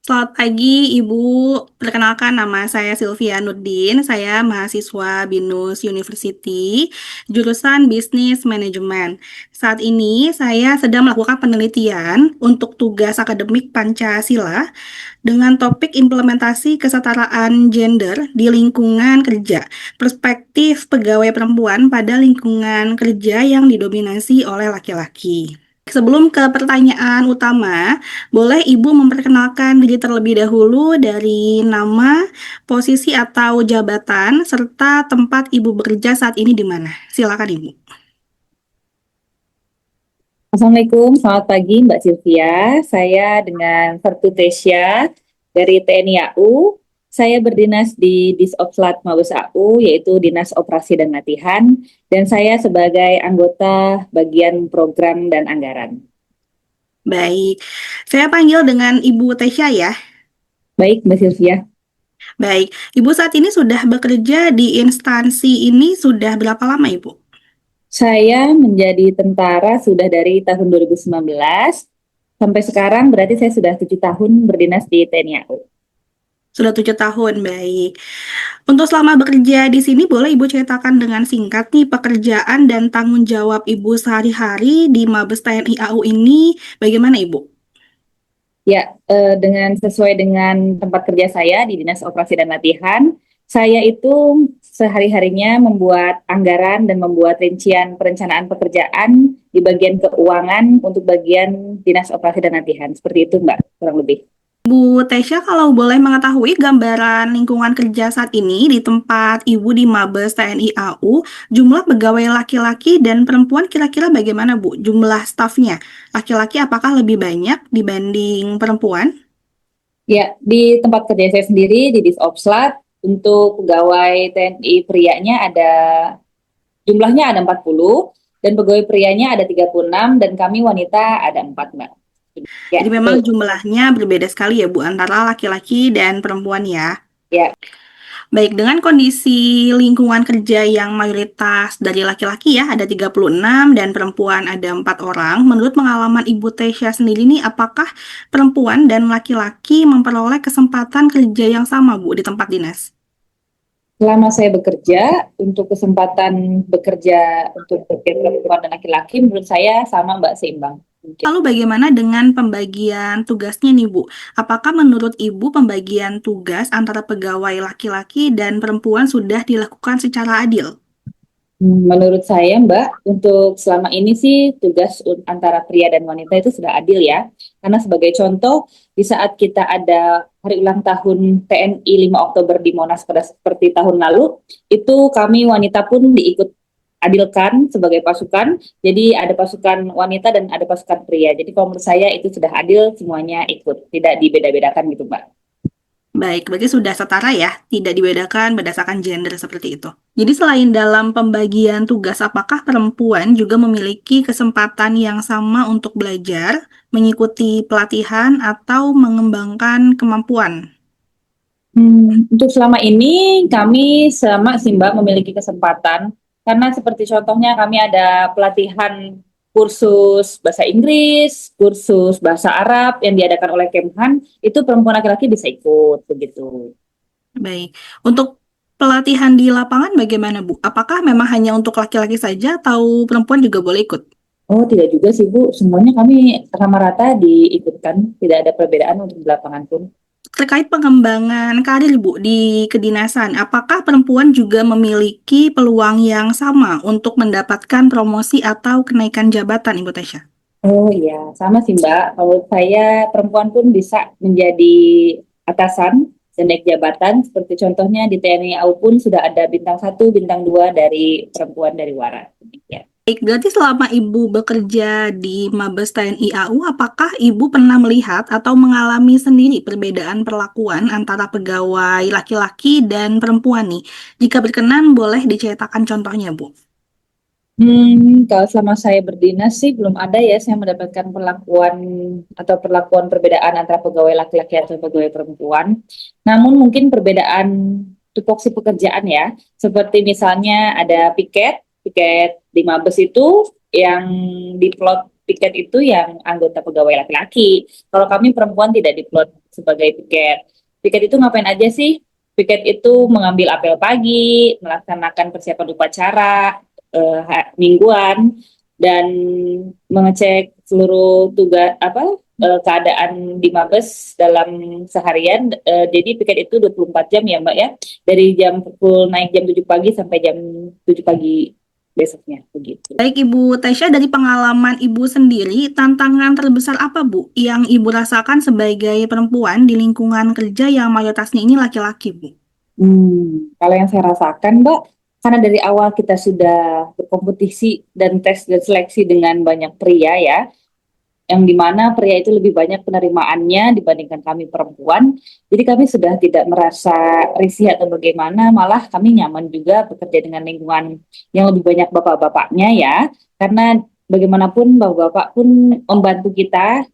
Selamat pagi, Ibu. Perkenalkan nama saya Sylvia Nurdin. Saya mahasiswa BINUS University, jurusan Bisnis Manajemen. Saat ini saya sedang melakukan penelitian untuk tugas akademik Pancasila dengan topik implementasi kesetaraan gender di lingkungan kerja, perspektif pegawai perempuan pada lingkungan kerja yang didominasi oleh laki-laki. Sebelum ke pertanyaan utama, boleh Ibu memperkenalkan diri terlebih dahulu dari nama, posisi atau jabatan, serta tempat Ibu bekerja saat ini di mana? Silakan Ibu. Assalamualaikum, selamat pagi Mbak Sylvia. Saya dengan Vertu Tesya dari TNI AU. Saya berdinas di Disopslat Mabes AU, yaitu Dinas Operasi dan Latihan, dan saya sebagai anggota bagian program dan anggaran. Baik, saya panggil dengan Ibu Tesya ya. Baik, Mbak Sylvia. Baik, Ibu saat ini sudah bekerja di instansi ini sudah berapa lama Ibu? Saya menjadi tentara sudah dari tahun 2019, sampai sekarang berarti saya sudah 7 tahun berdinas di TNI AU. Sudah 7 tahun, baik. Untuk selama bekerja di sini, boleh Ibu ceritakan dengan singkat nih pekerjaan dan tanggung jawab Ibu sehari-hari di Mabes TNI AU ini, bagaimana Ibu? Ya, dengan sesuai dengan tempat kerja saya di Dinas Operasi dan Latihan, saya itu sehari-harinya membuat anggaran dan membuat rincian perencanaan pekerjaan di bagian keuangan untuk bagian Dinas Operasi dan Latihan. Seperti itu, Mbak, kurang lebih. Bu Tesya, kalau boleh mengetahui gambaran lingkungan kerja saat ini di tempat Ibu di Mabes TNI AU, jumlah pegawai laki-laki dan perempuan kira-kira bagaimana Bu? Jumlah stafnya, laki-laki apakah lebih banyak dibanding perempuan? Ya, di tempat kerja saya sendiri di Disopslat, untuk pegawai TNI prianya jumlahnya ada 40, dan pegawai prianya ada 36, dan kami wanita ada 4, Mbak. Ya, Jadi memang betul. jumlahnya berbeda sekali ya Bu antara laki-laki dan perempuan ya. Ya. Baik, dengan kondisi lingkungan kerja yang mayoritas dari laki-laki ya, ada 36 dan perempuan ada 4 orang. Menurut pengalaman Ibu Tesya sendiri nih, apakah perempuan dan laki-laki memperoleh kesempatan kerja yang sama Bu di tempat dinas? Selama saya bekerja, untuk kesempatan bekerja untuk bagian perempuan dan laki-laki, menurut saya sama Mbak, seimbang. Mungkin. Lalu bagaimana dengan pembagian tugasnya nih Bu? Apakah menurut Ibu pembagian tugas antara pegawai laki-laki dan perempuan sudah dilakukan secara adil? Menurut saya Mbak, untuk selama ini sih tugas antara pria dan wanita itu sudah adil ya. Karena sebagai contoh, di saat kita ada hari ulang tahun TNI 5 Oktober di Monas pada seperti tahun lalu, itu kami wanita pun diikut adilkan sebagai pasukan. Jadi ada pasukan wanita dan ada pasukan pria. Jadi kalau menurut saya itu sudah adil, semuanya ikut, tidak dibeda-bedakan gitu Mbak. Baik, berarti sudah setara ya, tidak dibedakan berdasarkan gender seperti itu. Jadi selain dalam pembagian tugas, apakah perempuan juga memiliki kesempatan yang sama untuk belajar, mengikuti pelatihan, atau mengembangkan kemampuan? Untuk selama ini kami sama sih Mbak memiliki kesempatan, karena seperti contohnya kami ada pelatihan kursus bahasa Inggris, kursus bahasa Arab yang diadakan oleh Kemhan, itu perempuan laki-laki bisa ikut begitu. Baik, untuk pelatihan di lapangan bagaimana Bu? Apakah memang hanya untuk laki-laki saja atau perempuan juga boleh ikut? Oh tidak juga sih Bu, semuanya kami sama rata diikutkan, tidak ada perbedaan untuk di lapangan pun. Terkait pengembangan karir Bu di kedinasan, apakah perempuan juga memiliki peluang yang sama untuk mendapatkan promosi atau kenaikan jabatan Ibu Tasya? Oh iya, sama sih Mbak. Kalau saya perempuan pun bisa menjadi atasan dan naik jabatan. Seperti contohnya di TNI AU pun sudah ada bintang 1, bintang 2 dari perempuan dari Wara. Ya. Baik, berarti selama Ibu bekerja di Mabes TNI AU, apakah Ibu pernah melihat atau mengalami sendiri perbedaan perlakuan antara pegawai laki-laki dan perempuan nih? Jika berkenan, boleh diceritakan contohnya, Bu. Kalau selama saya berdinas sih belum ada ya saya mendapatkan perlakuan atau perlakuan perbedaan antara pegawai laki-laki atau pegawai perempuan. Namun mungkin perbedaan tupoksi pekerjaan ya, seperti misalnya ada piket di Mabes itu yang diplot piket itu yang anggota pegawai laki-laki. Kalau kami perempuan tidak diplot sebagai piket. Piket itu ngapain aja sih? Piket itu mengambil apel pagi, melaksanakan persiapan upacara mingguan, dan mengecek seluruh tugas keadaan di Mabes dalam seharian. Jadi piket itu 24 jam ya Mbak ya. Dari jam pukul naik jam 7 pagi sampai jam 7 pagi besoknya begitu. Baik Ibu Tasya, dari pengalaman Ibu sendiri, tantangan terbesar apa Bu yang Ibu rasakan sebagai perempuan di lingkungan kerja yang mayoritasnya ini laki-laki Bu? Kalau yang saya rasakan, Mbak, karena dari awal kita sudah berkompetisi dan tes dan seleksi dengan banyak pria ya, yang dimana pria itu lebih banyak penerimaannya dibandingkan kami perempuan. Jadi kami sudah tidak merasa risih atau bagaimana, malah kami nyaman juga bekerja dengan lingkungan yang lebih banyak bapak-bapaknya ya, karena bagaimanapun bapak-bapak pun membantu kita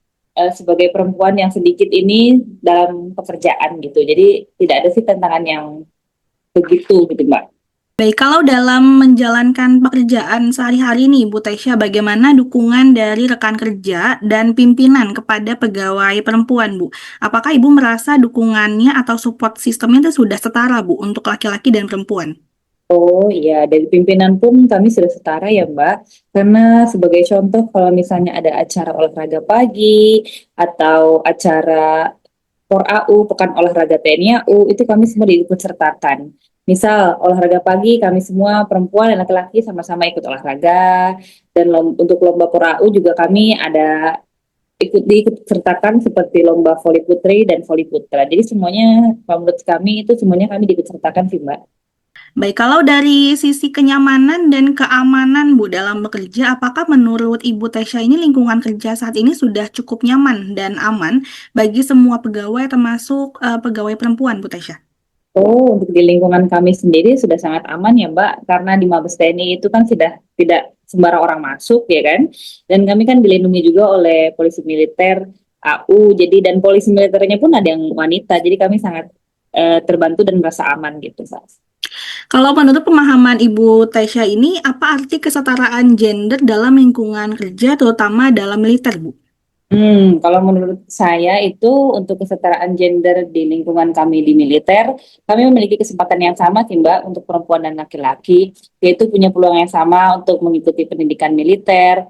sebagai perempuan yang sedikit ini dalam pekerjaan gitu. Jadi tidak ada sih tantangan yang begitu gitu Mbak. Baik, kalau dalam menjalankan pekerjaan sehari-hari nih, Bu Tesya, bagaimana dukungan dari rekan kerja dan pimpinan kepada pegawai perempuan, Bu? Apakah Ibu merasa dukungannya atau support sistemnya itu sudah setara, Bu, untuk laki-laki dan perempuan? Oh iya, dari pimpinan pun kami sudah setara ya Mbak. Karena sebagai contoh kalau misalnya ada acara olahraga pagi atau acara POR AU, Pekan Olahraga TNI AU, itu kami semua diikut sertakan. Misal olahraga pagi kami semua perempuan dan laki-laki sama-sama ikut olahraga, dan untuk lomba POR AU juga kami ada diikut sertakan seperti lomba voli putri dan voli putra. Jadi semuanya kalau menurut kami itu semuanya kami diikut sertakan sih Mbak. Baik, kalau dari sisi kenyamanan dan keamanan, Bu, dalam bekerja, apakah menurut Ibu Tesya ini lingkungan kerja saat ini sudah cukup nyaman dan aman bagi semua pegawai, termasuk pegawai perempuan, Bu Tesya? Oh, untuk di lingkungan kami sendiri sudah sangat aman ya Mbak, karena di Mabes TNI itu kan sudah tidak sembarang orang masuk ya kan, dan kami kan dilindungi juga oleh polisi militer AU, jadi dan polisi militernya pun ada yang wanita, jadi kami sangat terbantu dan merasa aman gitu Mbak. Kalau menurut pemahaman Ibu Tesya ini, apa arti kesetaraan gender dalam lingkungan kerja, terutama dalam militer, Bu? Kalau menurut saya itu untuk kesetaraan gender di lingkungan kami di militer, kami memiliki kesempatan yang sama sih Mbak untuk perempuan dan laki-laki, yaitu punya peluang yang sama untuk mengikuti pendidikan militer,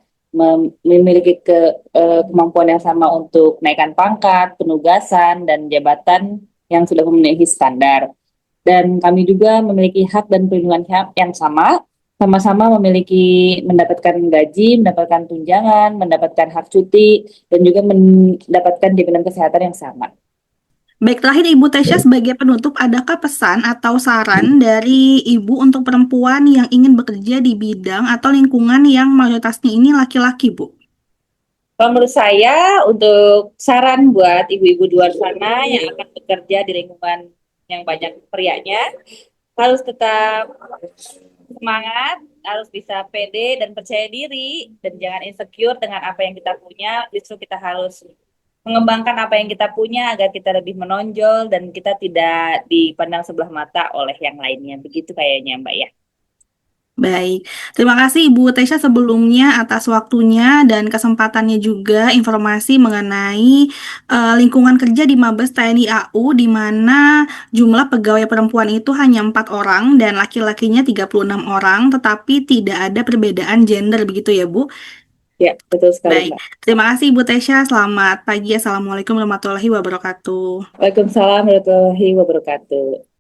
memiliki kemampuan yang sama untuk naikkan pangkat, penugasan, dan jabatan yang sudah memenuhi standar. Dan kami juga memiliki hak dan perlindungan yang sama-sama memiliki mendapatkan gaji, mendapatkan tunjangan, mendapatkan hak cuti, dan juga mendapatkan jaminan kesehatan yang sama. Baik, terakhir Ibu Tesya sebagai penutup, adakah pesan atau saran dari Ibu untuk perempuan yang ingin bekerja di bidang atau lingkungan yang mayoritasnya ini laki-laki, Bu? Kalau menurut saya, untuk saran buat ibu-ibu di luar sana yang akan bekerja di lingkungan yang banyak prianya, harus tetap semangat, harus bisa pede dan percaya diri, dan jangan insecure dengan apa yang kita punya. Justru kita harus mengembangkan apa yang kita punya agar kita lebih menonjol dan kita tidak dipandang sebelah mata oleh yang lainnya. Begitu kayaknya Mbak ya. Baik, terima kasih Ibu Tesya sebelumnya atas waktunya dan kesempatannya juga informasi mengenai lingkungan kerja di Mabes TNI AU, di mana jumlah pegawai perempuan itu hanya 4 orang dan laki-lakinya 36 orang, tetapi tidak ada perbedaan gender begitu ya Bu? Ya, betul sekali Baik, Mbak. terima kasih Ibu Tesya. Selamat pagi. Assalamualaikum warahmatullahi wabarakatuh. Waalaikumsalam warahmatullahi wabarakatuh.